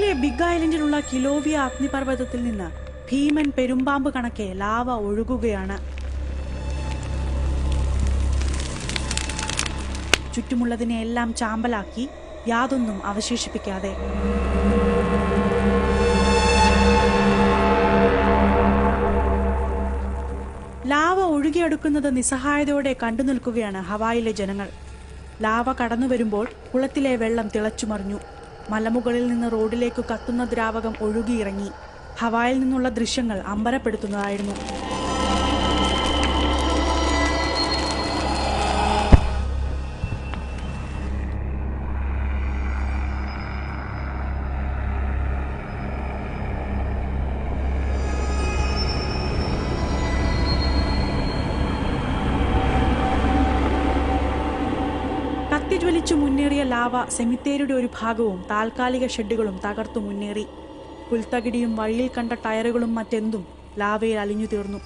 ജപ്പാനിലെ ബിഗ് ഐലൻഡിലുള്ള കിലോവിയ അഗ്നിപർവ്വതത്തിൽ നിന്ന് ഭീമൻ പെരുമ്പാമ്പ് കണക്കെ ലാവ ഒഴുകുകയാണ്. ചുറ്റുമുള്ളതിനെയെല്ലാം ചാമ്പലാക്കി, യാതൊന്നും അവശേഷിപ്പിക്കാതെ. ലാവ ഒഴുകിയെടുക്കുന്നത് നിസ്സഹായതയോടെ കണ്ടു നിൽക്കുകയാണ് ഹവായിലെ ജനങ്ങൾ. ലാവ കടന്നു വരുമ്പോൾ കുളത്തിലെ വെള്ളം തിളച്ചുമറിഞ്ഞു. മലമുകളിൽ നിന്ന് റോഡിലേക്ക് കത്തുന്ന ദ്രാവകം ഒഴുകിയിറങ്ങി. ഹവായിൽ നിന്നുള്ള ദൃശ്യങ്ങൾ അമ്പരപ്പെടുത്തുന്നതായിരുന്നു. കത്തിജ്വലിച്ചു മുന്നേറിയ ലാവ സെമിത്തേരിയുടെ ഒരു ഭാഗവും താൽക്കാലിക ഷെഡുകളും തകർത്തു മുന്നേറി. പുൽത്തകിടിയും വഴിയിൽ കണ്ട ടയറുകളും മറ്റെന്തും ലാവയിൽ അലിഞ്ഞു തീർന്നു.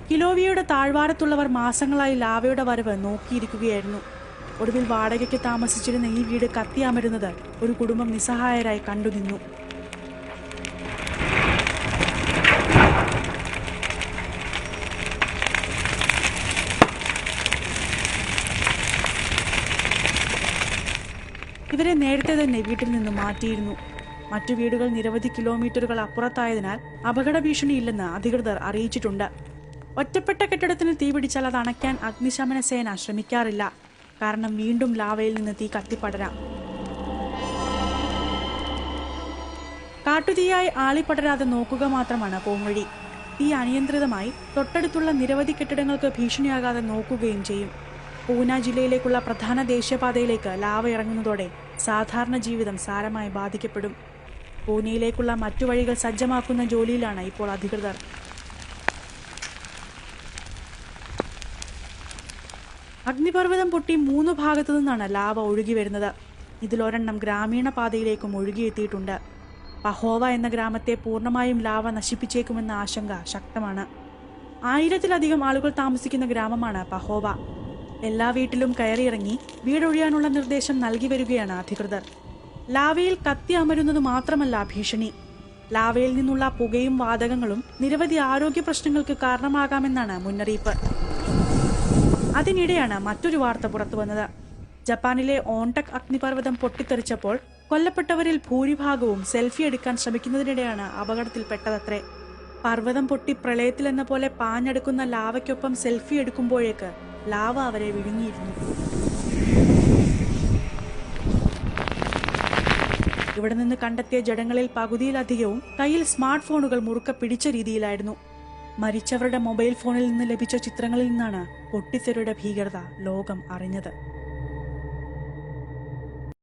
കിലോവിയയുടെ താഴ്വാരത്തുള്ളവർ മാസങ്ങളായി ലാവയുടെ വരവ് നോക്കിയിരിക്കുകയായിരുന്നു. ഒടുവിൽ വാടകയ്ക്ക് താമസിച്ചിരുന്ന ഈ വീട് കത്തിയമരുന്നത് ഒരു കുടുംബം നിസ്സഹായരായി കണ്ടുനിന്നു. ഇവരെ നേരത്തെ തന്നെ വീട്ടിൽ നിന്ന് മാറ്റിയിരുന്നു. മറ്റു വീടുകൾ നിരവധി കിലോമീറ്ററുകൾ അപ്പുറത്തായതിനാൽ അപകട ഭീഷണിയില്ലെന്ന് അധികൃതർ അറിയിച്ചിട്ടുണ്ട്. ഒറ്റപ്പെട്ട കെട്ടിടത്തിന് തീപിടിച്ചാൽ അത് അണയ്ക്കാൻ അഗ്നിശമന സേന ശ്രമിക്കാറില്ല. കാരണം വീണ്ടും ലാവയിൽ നിന്ന് തീ കത്തിപ്പടരാം. കാട്ടുതീയായി ആളിപ്പടരാതെ നോക്കുക മാത്രമാണ് പോംവഴി. തീ അനിയന്ത്രിതമായി തൊട്ടടുത്തുള്ള നിരവധി കെട്ടിടങ്ങൾക്ക് ഭീഷണിയാകാതെ നോക്കുകയും ചെയ്യും. പൂന ജില്ലയിലേക്കുള്ള പ്രധാന ദേശീയപാതയിലേക്ക് ലാവ ഇറങ്ങുന്നതോടെ സാധാരണ ജീവിതം സാരമായി ബാധിക്കപ്പെടും. പൂനെയിലേക്കുള്ള മറ്റു വഴികൾ സജ്ജമാക്കുന്ന ജോലിയിലാണ് ഇപ്പോൾ അധികൃതർ. അഗ്നിപർവ്വതം പൊട്ടി 3 ഭാഗത്തു നിന്നാണ് ലാവ ഒഴുകി വരുന്നത്. ഇതിലൊരെണ്ണം ഗ്രാമീണ പാതയിലേക്കും ഒഴുകിയെത്തിയിട്ടുണ്ട്. പഹോവ എന്ന ഗ്രാമത്തെ പൂർണ്ണമായും ലാവ നശിപ്പിച്ചേക്കുമെന്ന ആശങ്ക ശക്തമാണ്. 1000-ലധികം ആളുകൾ താമസിക്കുന്ന ഗ്രാമമാണ് പഹോവ. എല്ലാ വീട്ടിലും കയറിയിറങ്ങി വീടൊഴിയാനുള്ള നിർദ്ദേശം നൽകി വരികയാണ് അധികൃതർ. ലാവയിൽ കത്തി അമരുന്നത് മാത്രമല്ല ഭീഷണി. ലാവയിൽ നിന്നുള്ള പുകയും വാതകങ്ങളും നിരവധി ആരോഗ്യ പ്രശ്നങ്ങൾക്ക് കാരണമാകാമെന്നാണ് മുന്നറിയിപ്പ്. അതിനിടെയാണ് മറ്റൊരു വാർത്ത പുറത്തുവന്നത്. ജപ്പാനിലെ ഓൺടക് അഗ്നിപർവ്വതം പൊട്ടിത്തെറിച്ചപ്പോൾ കൊല്ലപ്പെട്ടവരിൽ ഭൂരിഭാഗവും സെൽഫി എടുക്കാൻ ശ്രമിക്കുന്നതിനിടെയാണ് അപകടത്തിൽപ്പെട്ടതത്രേ. പർവ്വതം പൊട്ടി പ്രളയത്തിലെന്ന പോലെ പാഞ്ഞെടുക്കുന്ന ലാവയ്ക്കൊപ്പം സെൽഫി എടുക്കുമ്പോഴേക്ക് ലാവ അവരെ വിഴുങ്ങിയിരുന്നു. ഇവിടെ നിന്ന് കണ്ടെത്തിയ ജഡങ്ങളിൽ പകുതിയിലധികവും കയ്യിൽ സ്മാർട്ട് ഫോണുകൾ മുറുക്ക പിടിച്ച രീതിയിലായിരുന്നു. മരിച്ചവരുടെ മൊബൈൽ ഫോണിൽ നിന്ന് ലഭിച്ച ചിത്രങ്ങളിൽ നിന്നാണ് പൊട്ടിത്തെറിയുടെ ഭീകരത ലോകം അറിഞ്ഞത്.